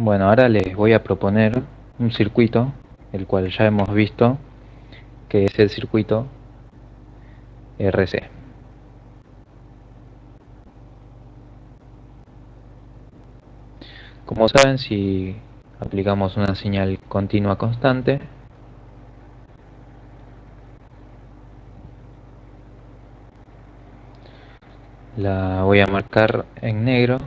Bueno, ahora les voy a proponer un circuito, el cual ya hemos visto, que es el circuito RC. Como saben, si aplicamos una señal continua constante, la voy a marcar en negro.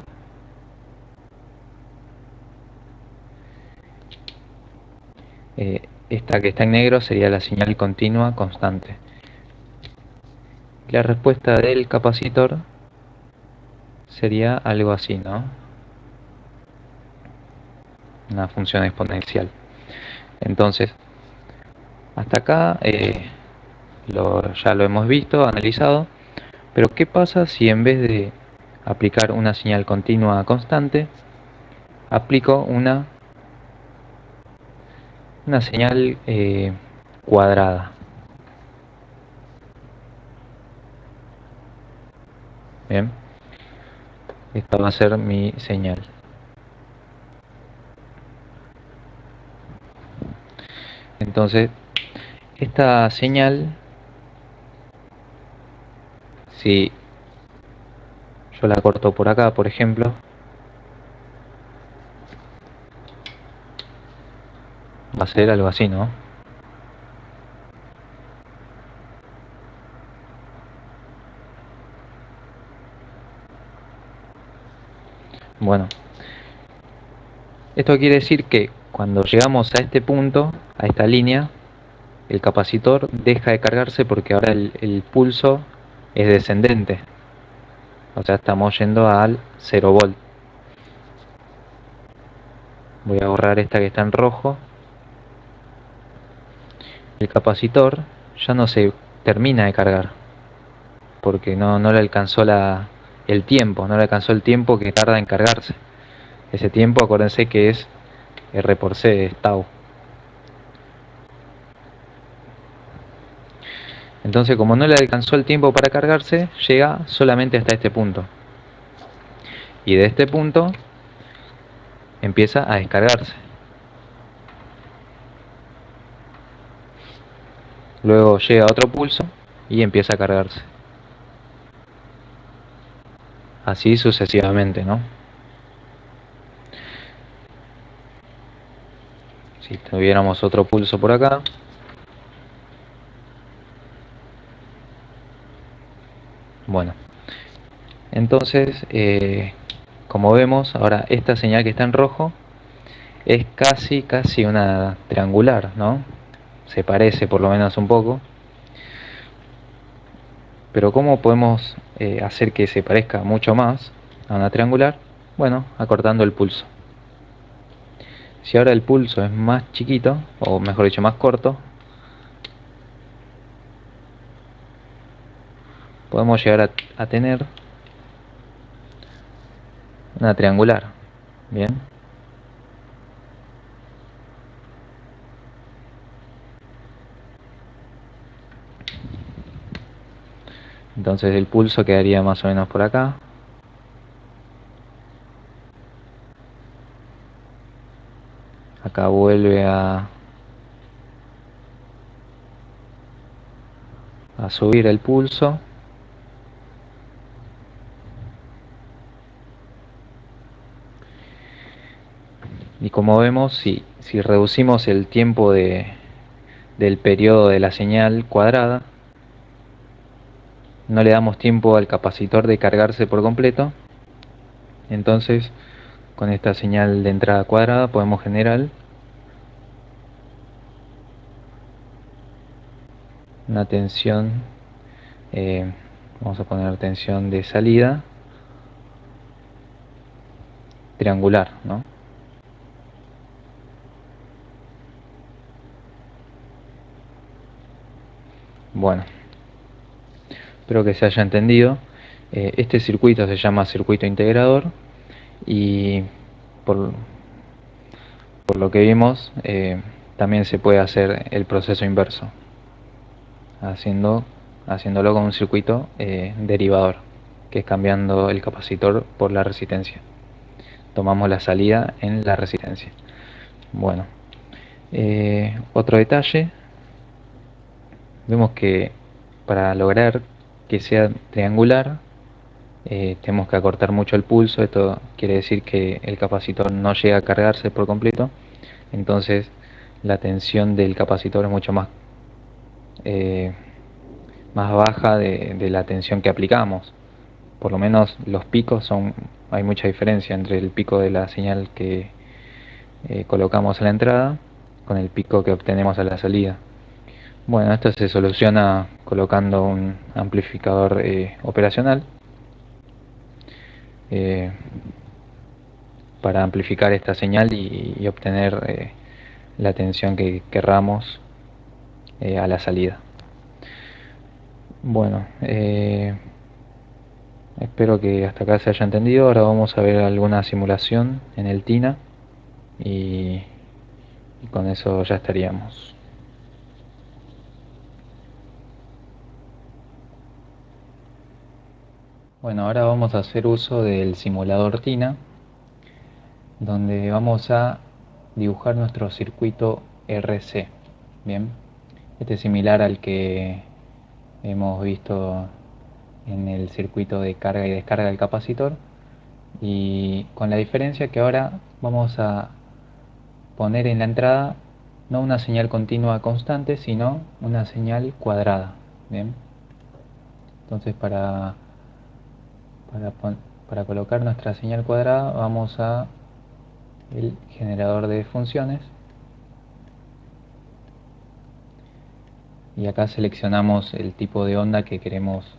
Esta que está en negro sería la señal continua constante. La respuesta del capacitor sería algo así, ¿no? Una función exponencial. Entonces, hasta acá ya lo hemos visto, analizado. Pero ¿qué pasa si en vez de aplicar una señal continua constante, aplico una señal cuadrada? Bien, esta va a ser mi señal. Entonces, esta señal, si yo la corto por acá, por ejemplo, va a ser algo así, ¿no? Bueno, esto quiere decir que cuando llegamos a este punto, a esta línea, el capacitor deja de cargarse porque ahora el pulso es descendente. O sea, estamos yendo al 0 volt. Voy a borrar esta que está en rojo. El capacitor ya no se termina de cargar porque no le alcanzó el tiempo, no le alcanzó el tiempo que tarda en cargarse. Ese tiempo, acuérdense que es R por C, es tau. Entonces, como no le alcanzó el tiempo para cargarse, llega solamente hasta este punto. Y de este punto empieza a descargarse. Luego llega a otro pulso y empieza a cargarse. Así sucesivamente, ¿no? Si tuviéramos otro pulso por acá, bueno, entonces como vemos ahora, esta señal que está en rojo es casi una triangular, ¿no? Se parece por lo menos un poco, pero ¿cómo podemos hacer que se parezca mucho más a una triangular? Bueno, acortando el pulso. Si ahora el pulso es más chiquito, o mejor dicho más corto, podemos llegar a tener una triangular. Bien, entonces el pulso quedaría más o menos por acá. Acá vuelve a subir el pulso. Y como vemos, si reducimos el tiempo del periodo de la señal cuadrada, no le damos tiempo al capacitor de cargarse por completo. Entonces, con esta señal de entrada cuadrada podemos generar una tensión, vamos a poner tensión de salida triangular, ¿no? Bueno, espero que se haya entendido. Este circuito se llama circuito integrador y por lo que vimos también se puede hacer el proceso inverso, haciéndolo con un circuito derivador, que es cambiando el capacitor por la resistencia. tomamos la salida en la resistencia. Bueno, otro detalle, vemos que para lograr que sea triangular, tenemos que acortar mucho el pulso. Esto quiere decir que el capacitor no llega a cargarse por completo, entonces la tensión del capacitor es mucho eh, más baja de la tensión que aplicamos. Por lo menos los picos hay mucha diferencia entre el pico de la señal que colocamos a la entrada con el pico que obtenemos a la salida. Bueno, esto se soluciona colocando un amplificador operacional eh, para amplificar esta señal y obtener la tensión que querramos a la salida. Bueno, espero que hasta acá se haya entendido. Ahora vamos a ver alguna simulación en el TINA y con eso ya estaríamos. Bueno, ahora vamos a hacer uso del simulador TINA, donde vamos a dibujar nuestro circuito RC. Bien, este es similar al que hemos visto en el circuito de carga y descarga del capacitor, y con la diferencia que ahora vamos a poner en la entrada no una señal continua constante, sino una señal cuadrada. Bien, entonces para, para colocar nuestra señal cuadrada vamos a el generador de funciones y acá seleccionamos el tipo de onda que queremos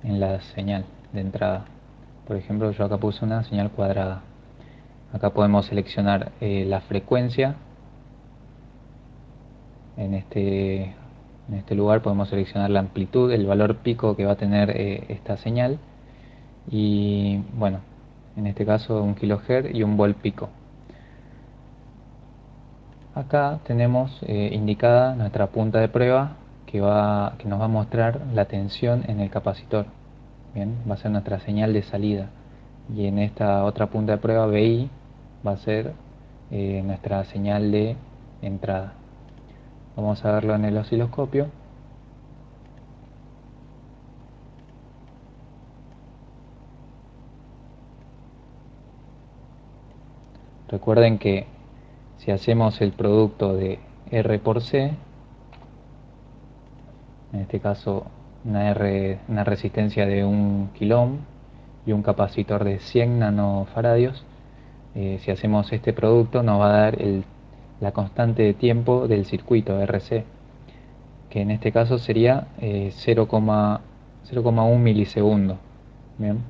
en la señal de entrada. Por ejemplo, yo acá puse una señal cuadrada. Acá podemos seleccionar la frecuencia. En este lugar podemos seleccionar la amplitud, el valor pico que va a tener esta señal, y bueno, en este caso 1 kHz y 1 volt pico. Acá tenemos indicada nuestra punta de prueba que nos va a mostrar la tensión en el capacitor. Bien, va a ser nuestra señal de salida, y en esta otra punta de prueba BI va a ser nuestra señal de entrada. Vamos a verlo en el osciloscopio. Recuerden que si hacemos el producto de R por C, en este caso una resistencia de 1 kΩ y un capacitor de 100 nanofaradios, si hacemos este producto nos va a dar la constante de tiempo del circuito RC, que en este caso sería 0,1 milisegundos. Bien,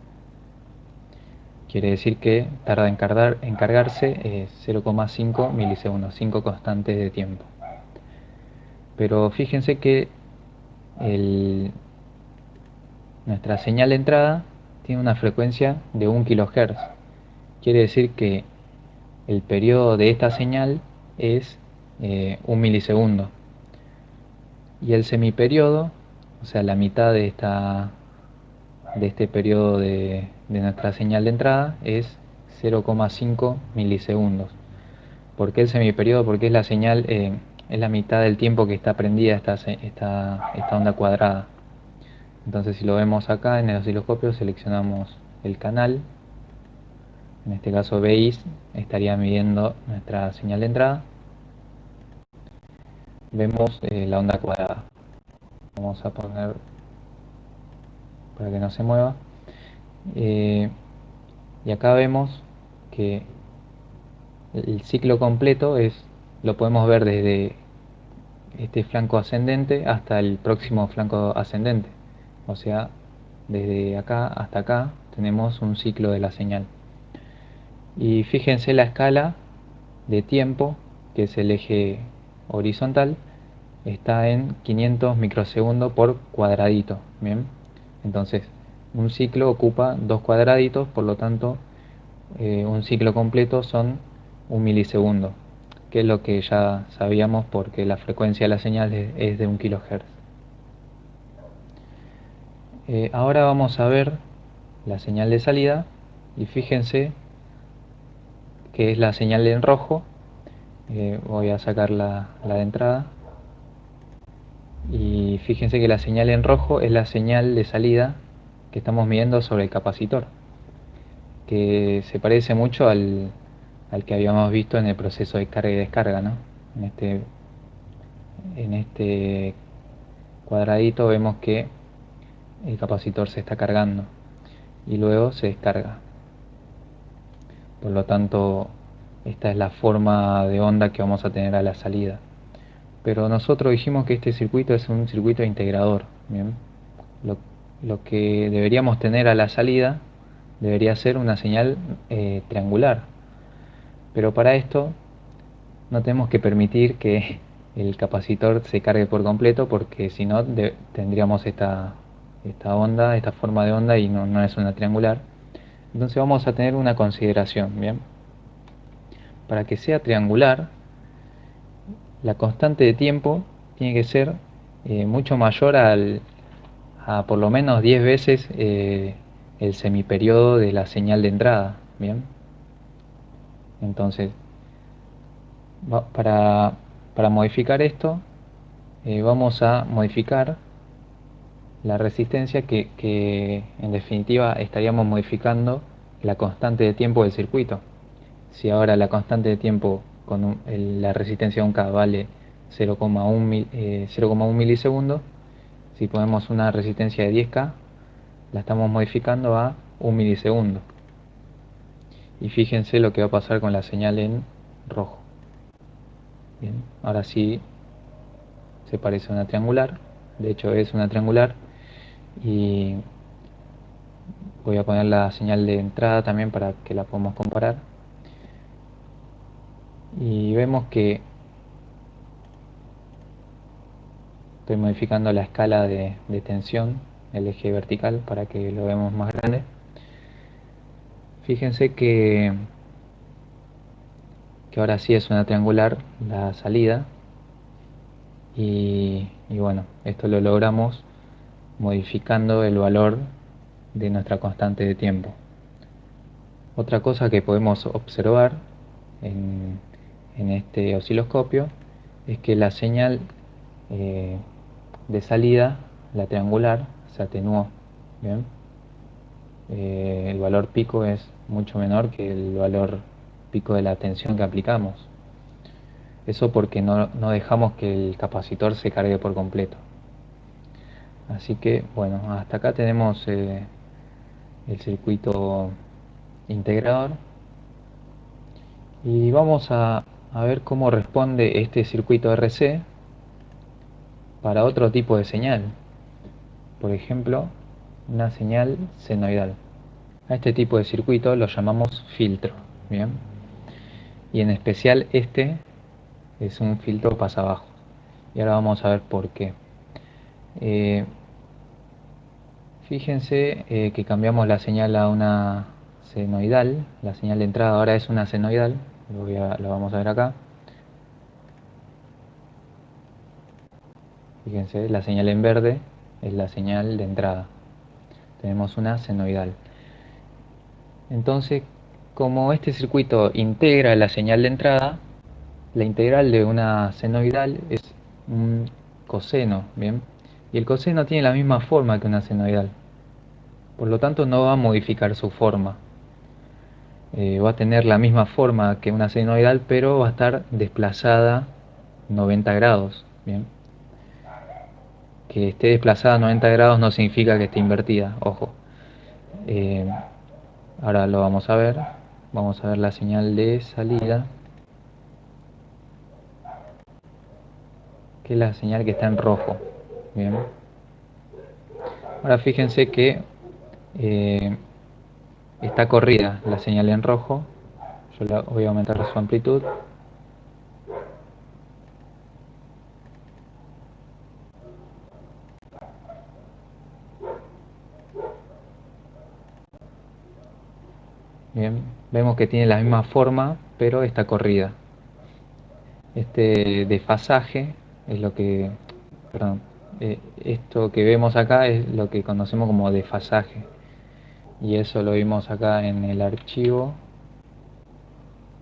quiere decir que tarda en cargarse 0,5 milisegundos, 5 constantes de tiempo. Pero fíjense que nuestra señal de entrada tiene una frecuencia de 1 kHz. Quiere decir que el periodo de esta señal es 1 milisegundo. Y el semiperiodo, o sea, la mitad de este periodo de nuestra señal de entrada, es 0,5 milisegundos. ¿Por qué el semiperiodo? Porque es la señal, es la mitad del tiempo que está prendida esta onda cuadrada. Entonces, si lo vemos acá en el osciloscopio, seleccionamos el canal. En este caso BI estaría midiendo nuestra señal de entrada. Vemos la onda cuadrada. Vamos a poner para que no se mueva. Y acá vemos que el ciclo completo lo podemos ver desde este flanco ascendente hasta el próximo flanco ascendente. O sea, desde acá hasta acá tenemos un ciclo de la señal. Y fíjense la escala de tiempo, que es el eje horizontal, está en 500 microsegundos por cuadradito. Bien, entonces un ciclo ocupa 2 cuadraditos, por lo tanto un ciclo completo son 1 milisegundo, que es lo que ya sabíamos porque la frecuencia de la señal es de 1 kHz. Ahora vamos a ver la señal de salida, y fíjense que es la señal en rojo. Voy a sacar la de entrada. Y fíjense que la señal en rojo es la señal de salida que estamos midiendo sobre el capacitor, que se parece mucho al que habíamos visto en el proceso de carga y descarga, ¿no? En este cuadradito vemos que el capacitor se está cargando y luego se descarga. Por lo tanto, esta es la forma de onda que vamos a tener a la salida. Pero nosotros dijimos que este circuito es un circuito integrador. Bien, lo, lo que deberíamos tener a la salida debería ser una señal triangular. Pero para esto no tenemos que permitir que el capacitor se cargue por completo, porque si no tendríamos esta onda, esta forma de onda, y no es una triangular. Entonces vamos a tener una consideración. Bien, para que sea triangular, la constante de tiempo tiene que ser mucho mayor a por lo menos 10 veces el semiperiodo de la señal de entrada. Bien, entonces para modificar esto, vamos a modificar la resistencia, que en definitiva estaríamos modificando la constante de tiempo del circuito. Si ahora la constante de tiempo con la resistencia 1K vale 0,1 milisegundos, si ponemos una resistencia de 10K, la estamos modificando a 1 milisegundo. Y fíjense lo que va a pasar con la señal en rojo. Bien, ahora sí se parece a una triangular, de hecho es una triangular. Y voy a poner la señal de entrada también para que la podamos comparar. Y vemos que estoy modificando la escala de tensión, el eje vertical, para que lo veamos más grande. Fíjense que ahora sí es una triangular la salida. Y bueno, esto lo logramos modificando el valor de nuestra constante de tiempo. Otra cosa que podemos observar en este osciloscopio es que la señal de salida, la triangular, se atenuó. Bien, el valor pico es mucho menor que el valor pico de la tensión que aplicamos. Eso porque no dejamos que el capacitor se cargue por completo. Así que bueno, hasta acá tenemos el circuito integrador, y vamos a ver cómo responde este circuito RC para otro tipo de señal. Por ejemplo, una señal senoidal. A este tipo de circuito lo llamamos filtro. Bien, y en especial este es un filtro pasabajo. Y ahora vamos a ver por qué. Fíjense que cambiamos la señal a una senoidal. La señal de entrada ahora es una senoidal. Lo vamos a ver acá. Fíjense, la señal en verde es la señal de entrada. Tenemos una senoidal. Entonces, como este circuito integra la señal de entrada, la integral de una senoidal es un coseno. Bien, y el coseno tiene la misma forma que una senoidal. Por lo tanto, no va a modificar su forma. Va a tener la misma forma que una senoidal, pero va a estar desplazada 90 grados. Bien, que esté desplazada 90 grados no significa que esté invertida, ojo. Eh, Ahora lo vamos a ver. Vamos a ver la señal de salida, que es la señal que está en rojo. Bien, ahora fíjense que eh, está corrida la señal en rojo. Yo voy a aumentar su amplitud. Bien, vemos que tiene la misma forma, pero está corrida. Este desfasaje es lo que, perdón, esto que vemos acá es lo que conocemos como desfasaje, y eso lo vimos acá en el archivo.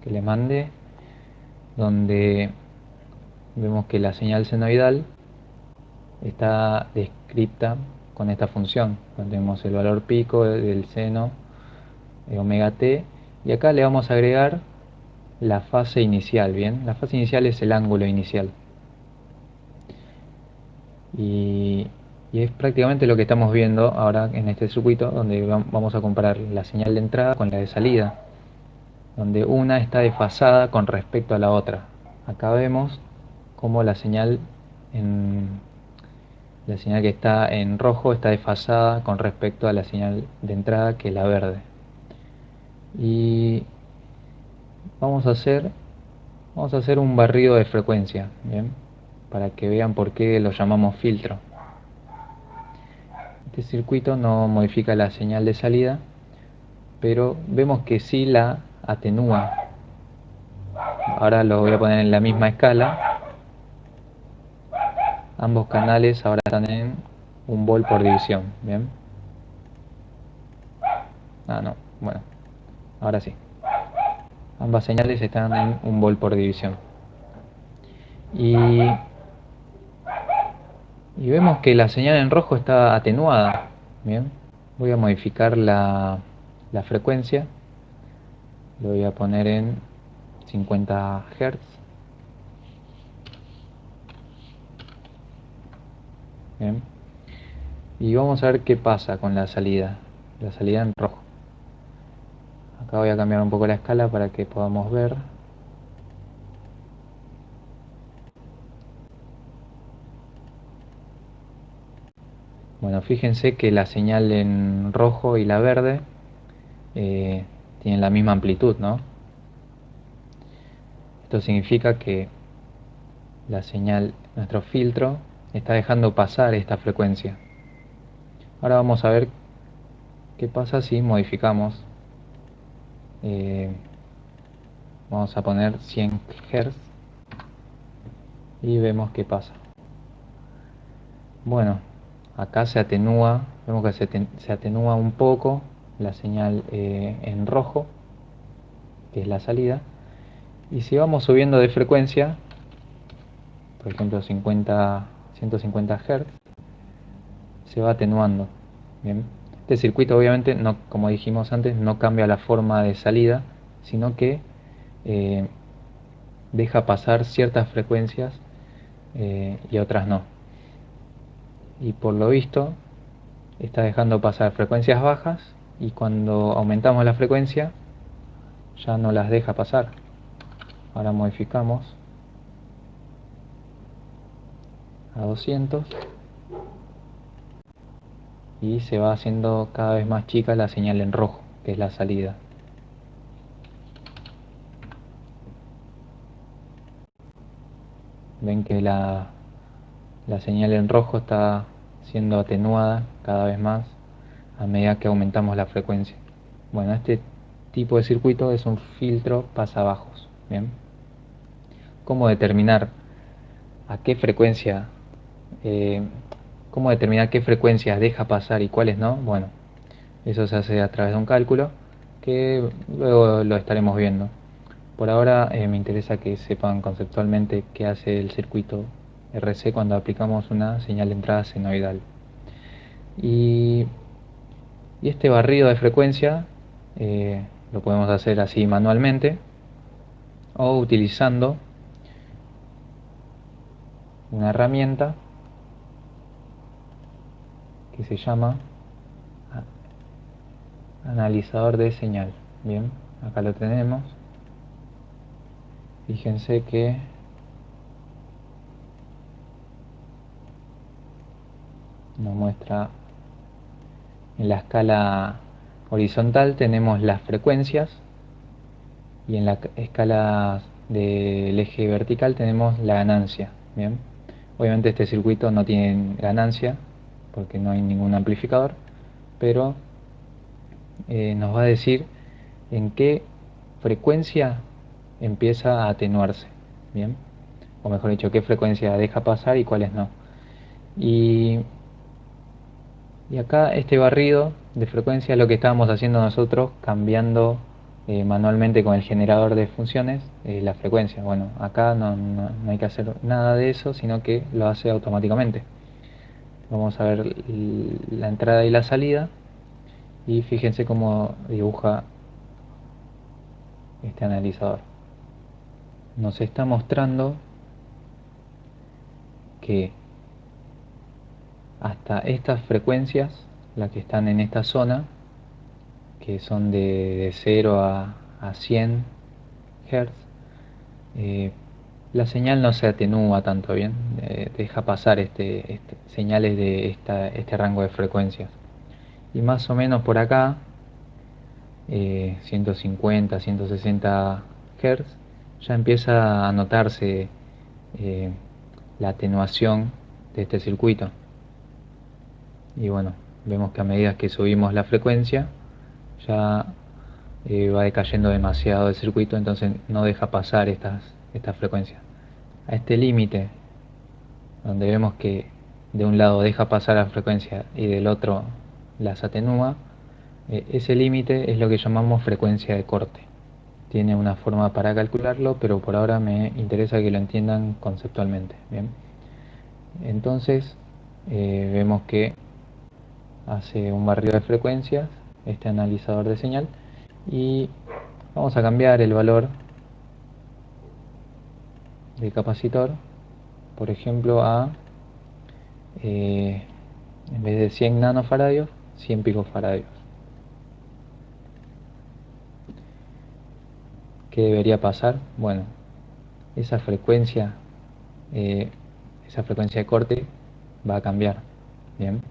que le mandé, donde vemos que la señal senoidal está descrita con esta función, donde tenemos el valor pico del seno de omega t, y acá le vamos a agregar la fase inicial. Bien, la fase inicial es el ángulo inicial, y es prácticamente lo que estamos viendo ahora en este circuito, donde vamos a comparar la señal de entrada con la de salida, donde una está desfasada con respecto a la otra. Acá vemos cómo la señal que está en rojo está desfasada con respecto a la señal de entrada, que es la verde. Y vamos a hacer un barrido de frecuencia, ¿bien? Para que vean por qué lo llamamos filtro. Este circuito no modifica la señal de salida, pero vemos que sí la atenúa. Ahora lo voy a poner en la misma escala. Ambos canales ahora están en 1 volt por división, ¿bien? No, bueno, ahora sí. Ambas señales están en 1 volt por división. Y vemos que la señal en rojo está atenuada. Bien, voy a modificar la frecuencia. Lo voy a poner en 50 Hz. Bien. Y vamos a ver qué pasa con la salida en rojo. Acá voy a cambiar un poco la escala para que podamos ver. Bueno, fíjense que la señal en rojo y la verde tienen la misma amplitud, ¿no? Esto significa que la señal, nuestro filtro, está dejando pasar esta frecuencia. Ahora vamos a ver qué pasa si modificamos. Vamos a poner 100 Hz y vemos qué pasa. Bueno, acá se atenúa, vemos que se atenúa un poco la señal en rojo, que es la salida, y si vamos subiendo de frecuencia, por ejemplo 150 Hz, se va atenuando. Bien. Este circuito obviamente, no, como dijimos antes, no cambia la forma de salida, sino que deja pasar ciertas frecuencias y otras no. Y por lo visto está dejando pasar frecuencias bajas, y cuando aumentamos la frecuencia ya no las deja pasar. Ahora modificamos a 200 y se va haciendo cada vez más chica la señal en rojo, que es la salida. Ven que la señal en rojo está siendo atenuada cada vez más a medida que aumentamos la frecuencia. Bueno, este tipo de circuito es un filtro pasabajos. Bien. ¿Cómo determinar a qué frecuencia, cómo determinar qué frecuencias deja pasar y cuáles no? Bueno, eso se hace a través de un cálculo que luego lo estaremos viendo. Por ahora me interesa que sepan conceptualmente qué hace el circuito RC cuando aplicamos una señal de entrada senoidal. Y este barrido de frecuencia lo podemos hacer así manualmente o utilizando una herramienta que se llama analizador de señal. Bien, acá lo tenemos. Fíjense que nos muestra en la escala horizontal tenemos las frecuencias, y en la escala del eje vertical tenemos la ganancia. Bien, obviamente este circuito no tiene ganancia porque no hay ningún amplificador, pero nos va a decir en qué frecuencia empieza a atenuarse. Bien, o mejor dicho, qué frecuencia deja pasar y cuáles no. Y acá este barrido de frecuencia es lo que estábamos haciendo nosotros, cambiando manualmente con el generador de funciones la frecuencia. Bueno, acá no hay que hacer nada de eso, sino que lo hace automáticamente. Vamos a ver la entrada y la salida, y fíjense cómo dibuja este analizador. Nos está mostrando que hasta estas frecuencias, las que están en esta zona, que son de 0 a 100 Hz, la señal no se atenúa tanto bien, deja pasar señales de este rango de frecuencias. Y más o menos por acá, 150, 160 Hz, ya empieza a notarse la atenuación de este circuito. Y bueno, vemos que a medida que subimos la frecuencia, ya va decayendo demasiado el circuito, entonces no deja pasar estas frecuencias. A este límite, donde vemos que de un lado deja pasar la frecuencia y del otro las atenúa, ese límite es lo que llamamos frecuencia de corte. Tiene una forma para calcularlo, pero por ahora me interesa que lo entiendan conceptualmente. Bien, entonces vemos que hace un barrido de frecuencias este analizador de señal, y vamos a cambiar el valor del capacitor, por ejemplo, a en vez de 100 nanofaradios, 100 picofaradios. ¿Qué debería pasar? Bueno, esa frecuencia eh, esa frecuencia de corte va a cambiar. Bien,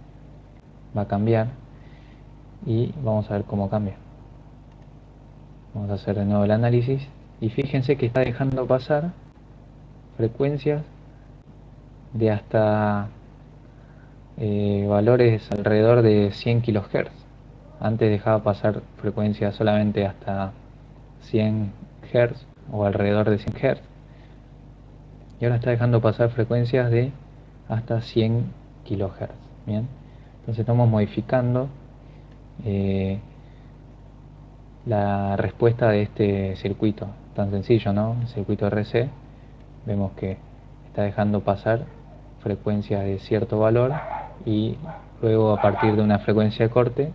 va a cambiar, y vamos a ver cómo cambia. Vamos a hacer de nuevo el análisis, y fíjense que está dejando pasar frecuencias de hasta valores alrededor de 100 kHz. Antes dejaba pasar frecuencias solamente hasta 100 Hz o alrededor de 100 Hz, y ahora está dejando pasar frecuencias de hasta 100 kHz. Bien, entonces estamos modificando la respuesta de este circuito tan sencillo, ¿no? El circuito RC. Vemos que está dejando pasar frecuencias de cierto valor, y luego a partir de una frecuencia de corte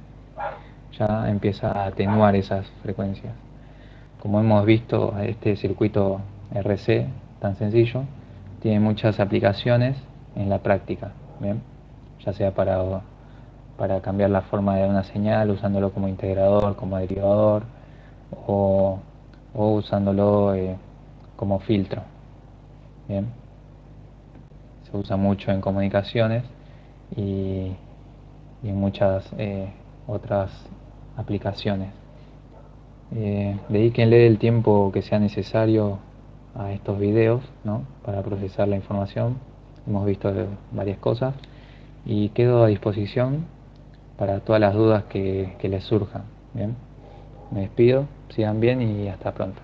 ya empieza a atenuar esas frecuencias. Como hemos visto, este circuito RC tan sencillo tiene muchas aplicaciones en la práctica, ¿bien? Ya sea para cambiar la forma de una señal usándolo como integrador, como derivador, o, o usándolo como filtro. Bien, se usa mucho en comunicaciones y en muchas otras aplicaciones. Dedíquenle el tiempo que sea necesario a estos videos, ¿no?, para procesar la información. Hemos visto varias cosas, y quedo a disposición para todas las dudas que les surjan. Bien, me despido, sigan bien y hasta pronto.